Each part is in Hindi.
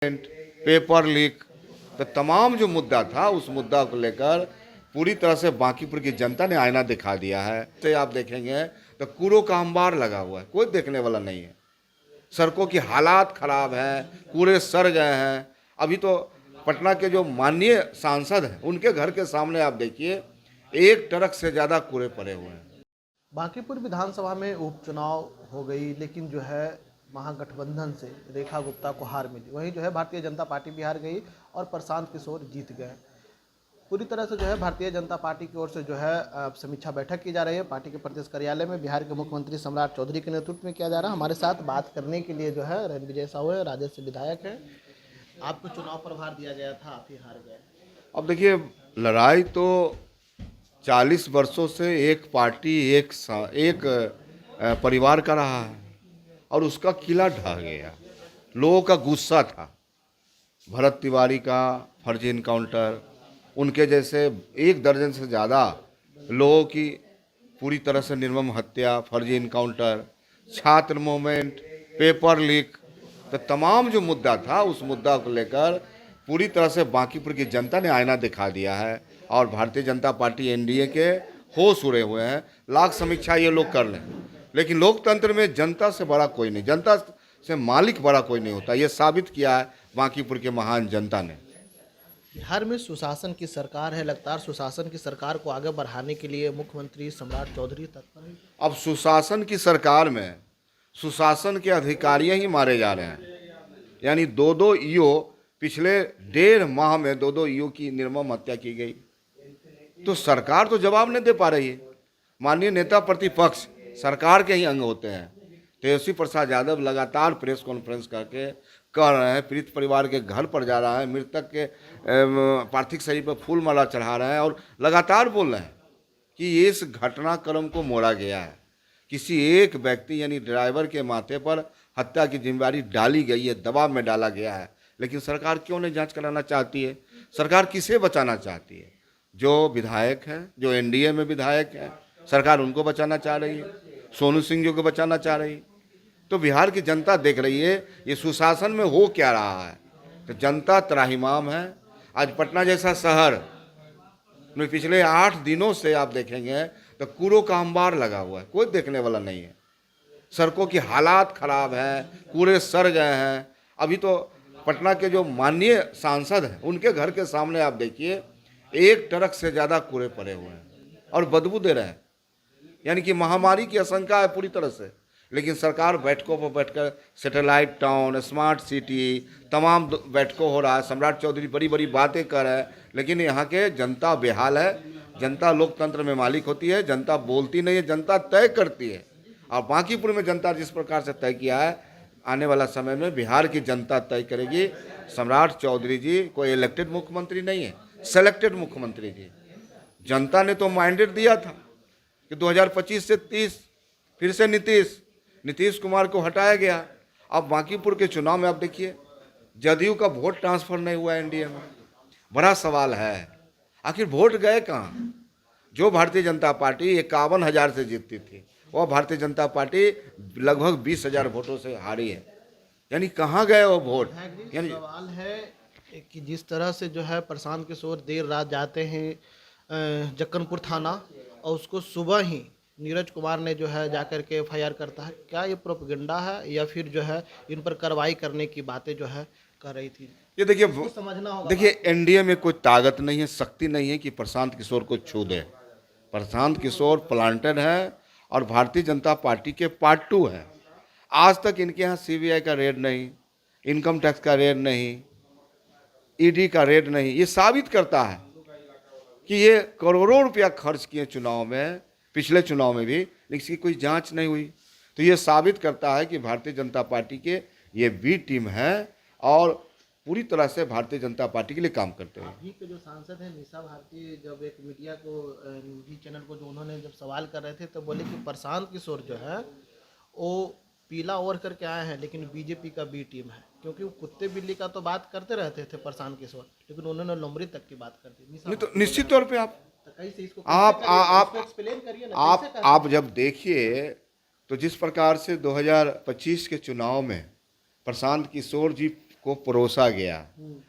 पेपर लीक, तो तमाम जो मुद्दा था उस मुद्दा को लेकर पूरी तरह से बांकीपुर की जनता ने आईना दिखा दिया है। तो आप देखेंगे तो कूड़ों का अंबार लगा हुआ है, कोई देखने वाला नहीं है। सड़कों की हालात खराब है, कूड़े सड़ गए हैं। अभी तो पटना के जो माननीय सांसद हैं उनके घर के सामने आप देखिए, एक ट्रक से ज़्यादा कूड़े पड़े हुए हैं। बांकीपुर विधानसभा में उपचुनाव हो गई, लेकिन जो है महागठबंधन से रेखा गुप्ता को हार मिली। वहीं जो है भारतीय जनता पार्टी भी हार गई और प्रशांत किशोर जीत गए। पूरी तरह से जो है भारतीय जनता पार्टी की ओर से जो है समीक्षा बैठक की जा रही है। पार्टी के प्रदेश कार्यालय में बिहार के मुख्यमंत्री सम्राट चौधरी के नेतृत्व में किया जा रहा है। हमारे साथ बात करने के लिए जो है रणविजय साहू है, राजद से विधायक है। आपको चुनाव प्रभार दिया गया था, आप ही हार गए। अब देखिए, लड़ाई तो 40 वर्षों से एक पार्टी एक परिवार का रहा है और उसका किला ढह गया। लोगों का गुस्सा था, भरत तिवारी का फर्जी इनकाउंटर, उनके जैसे 1 दर्जन से ज़्यादा लोगों की पूरी तरह से निर्मम हत्या, फर्जी इनकाउंटर, छात्र मूवमेंट, पेपर लीक, तो तमाम जो मुद्दा था उस मुद्दा को लेकर पूरी तरह से बांकीपुर की जनता ने आईना दिखा दिया है। और भारतीय जनता पार्टी एनडीए के होश उड़े हुए हैं। लाख समीक्षा ये लोग कर लें, लेकिन लोकतंत्र में जनता से बड़ा कोई नहीं, जनता से मालिक बड़ा कोई नहीं होता। ये साबित किया है बांकीपुर के महान जनता ने। बिहार में सुशासन की सरकार है, लगातार सुशासन की सरकार को आगे बढ़ाने के लिए मुख्यमंत्री सम्राट चौधरी तत्पर है। अब सुशासन की सरकार में सुशासन के अधिकारी ही मारे जा रहे हैं। यानी 2-2 ईओ, पिछले 1.5 माह में 2-2 ईओ की निर्मम हत्या की गई। तो सरकार तो जवाब नहीं दे पा रही है। माननीय नेता प्रतिपक्ष सरकार के ही अंग होते हैं। तेजस्वी प्रसाद यादव लगातार प्रेस कॉन्फ्रेंस करके कह रहे हैं, पीड़ित परिवार के घर पर जा रहा है, मृतक के पार्थिव शरीर पर फूल माला चढ़ा रहे हैं और लगातार बोल रहे हैं कि इस घटनाक्रम को मोड़ा गया है। किसी एक व्यक्ति यानी ड्राइवर के माथे पर हत्या की जिम्मेदारी डाली गई है, दबाव में डाला गया है। लेकिन सरकार क्यों नहीं जांच कराना चाहती है? सरकार किसे बचाना चाहती है? जो विधायक हैं, जो एनडीए में विधायक हैं, सरकार उनको बचाना चाह रही है, सोनू सिंह जी को बचाना चाह रही है। तो बिहार की जनता देख रही है ये सुशासन में हो क्या रहा है। तो जनता त्राहिमाम है। आज पटना जैसा शहर में पिछले 8 दिनों से आप देखेंगे तो कूड़ों का अंबार लगा हुआ है, कोई देखने वाला नहीं है। सड़कों की हालात खराब है, कूड़े सड़ गए हैं। अभी तो पटना के जो माननीय सांसद हैं उनके घर के सामने आप देखिए, एक ट्रक से ज़्यादा कूड़े पड़े हुए हैं और बदबू दे रहे हैं। यानी कि महामारी की आशंका है पूरी तरह से। लेकिन सरकार बैठकों पर बैठकर सैटेलाइट टाउन, स्मार्ट सिटी, तमाम बैठकों हो रहा है। सम्राट चौधरी बड़ी बड़ी बातें कर रहे हैं, लेकिन यहाँ के जनता बेहाल है। जनता लोकतंत्र में मालिक होती है, जनता बोलती नहीं है, जनता तय करती है। और बांकीपुर में जनता जिस प्रकार से तय किया है, आने वाला समय में बिहार की जनता तय करेगी। सम्राट चौधरी जी कोई इलेक्टेड मुख्यमंत्री नहीं है, सेलेक्टेड मुख्यमंत्री जी। जनता ने तो मैंडेट दिया था कि 2025 से 30 फिर से नीतीश कुमार को हटाया गया। अब बांकीपुर के चुनाव में आप देखिए, जदयू का वोट ट्रांसफर नहीं हुआ एनडीए में। बड़ा सवाल है, आखिर वोट गए कहाँ? जो भारतीय जनता पार्टी 51,000 से जीतती थी, वह भारतीय जनता पार्टी लगभग 20,000 वोटों से हारी है। यानी कहाँ गए वो वोट? यानी सवाल है कि जिस तरह से जो है प्रशांत किशोर देर रात जाते हैं जक्कनपुर थाना और उसको सुबह ही नीरज कुमार ने जो है जाकर के एफआईआर करता है, क्या ये प्रोपेगेंडा है या फिर जो है इन पर कार्रवाई करने की बातें जो है कर रही थी? ये देखिए, समझना होगा। देखिए एनडीए में कोई ताकत नहीं है, शक्ति नहीं है कि प्रशांत किशोर को छू दे। प्रशांत किशोर प्लांटेड है और भारतीय जनता पार्टी के पार्ट 2 है। आज तक इनके यहाँ सीबीआई का रेड नहीं, इनकम टैक्स का रेड नहीं, ईडी का रेड नहीं। ये साबित करता है कि ये करोड़ों रुपया खर्च किए चुनाव में, पिछले चुनाव में भी, लेकिन इसकी कोई जांच नहीं हुई। तो ये साबित करता है कि भारतीय जनता पार्टी के ये बी टीम है और पूरी तरह से भारतीय जनता पार्टी के लिए काम करते हैं। अभी के जो सांसद हैं निशा भारती, जब एक मीडिया को न्यूज़ चैनल को जो उन्होंने जब सवाल कर रहे थे तो बोले कि प्रशांत किशोर जो है वो पीला ओवर करके आए हैं, लेकिन बीजेपी का बी टीम है। क्योंकि वो कुत्ते बिल्ली का तो बात करते रहते थे प्रशांत किशोर, लेकिन उन्होंने लोमड़ी तक की बात कर दी। नहीं तो निश्चित तौर पे आप जब देखिए तो जिस प्रकार से 2025 के चुनाव में प्रशांत किशोर जी को परोसा गया,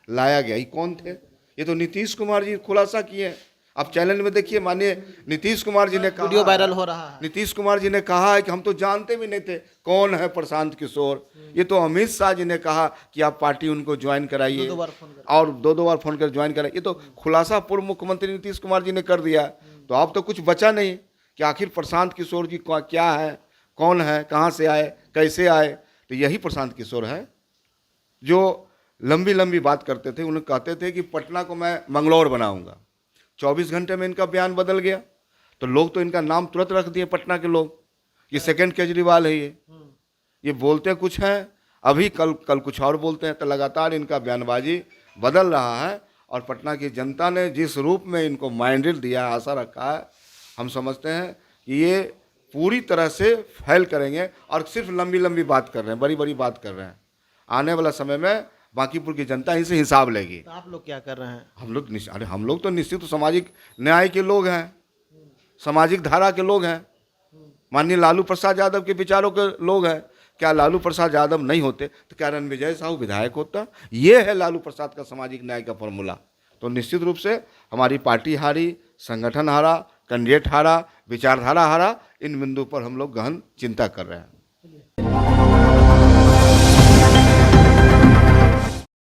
लाया गया। ये कौन थे? ये तो नीतीश कुमार जी खुलासा किए। आप चैनल में देखिए, माननीय नीतीश कुमार जी ने कहा, वीडियो वायरल हो रहा है। नीतीश कुमार जी ने कहा है कि हम तो जानते भी नहीं थे कौन है प्रशांत किशोर। ये तो अमित शाह जी ने कहा कि आप पार्टी उनको ज्वाइन कराइए, दो बार फोन कर, और दो बार फोन कर ज्वाइन कराइए। ये तो खुलासा पूर्व मुख्यमंत्री नीतीश कुमार जी ने कर दिया। तो अब तो कुछ बचा नहीं कि आखिर प्रशांत किशोर जी क्या है, कौन है, कहाँ से आए, कैसे आए। तो यही प्रशांत किशोर है जो लंबी लंबी बात करते थे। उन्हें कहते थे कि पटना को मैं मंगलौर बनाऊंगा। 24 घंटे में इनका बयान बदल गया। तो लोग तो इनका नाम तुरंत रख दिए, पटना के लोग, ये सेकंड केजरीवाल है। ये बोलते कुछ हैं, अभी कल कुछ और बोलते हैं। तो लगातार इनका बयानबाजी बदल रहा है। और पटना की जनता ने जिस रूप में इनको माइंडेड दिया, आशा रखा है, हम समझते हैं कि ये पूरी तरह से फेल करेंगे। और सिर्फ लंबी लंबी बात कर रहे हैं, बड़ी बड़ी बात कर रहे हैं। आने वाला समय में बांकीपुर की जनता इनसे हिसाब लेगी। तो आप लोग क्या कर रहे हैं? हम लोग तो निश्चित सामाजिक न्याय के लोग हैं, सामाजिक धारा के लोग हैं, माननीय लालू प्रसाद यादव के विचारों के लोग हैं। क्या लालू प्रसाद यादव नहीं होते तो क्या रणविजय साहू विधायक होता? ये है लालू प्रसाद का सामाजिक न्याय का फॉर्मूला। तो निश्चित रूप से हमारी पार्टी हारी, संगठन हारा, कैंडिडेट हारा, विचारधारा हारा। इन बिंदु पर हम लोग गहन चिंता कर रहे हैं।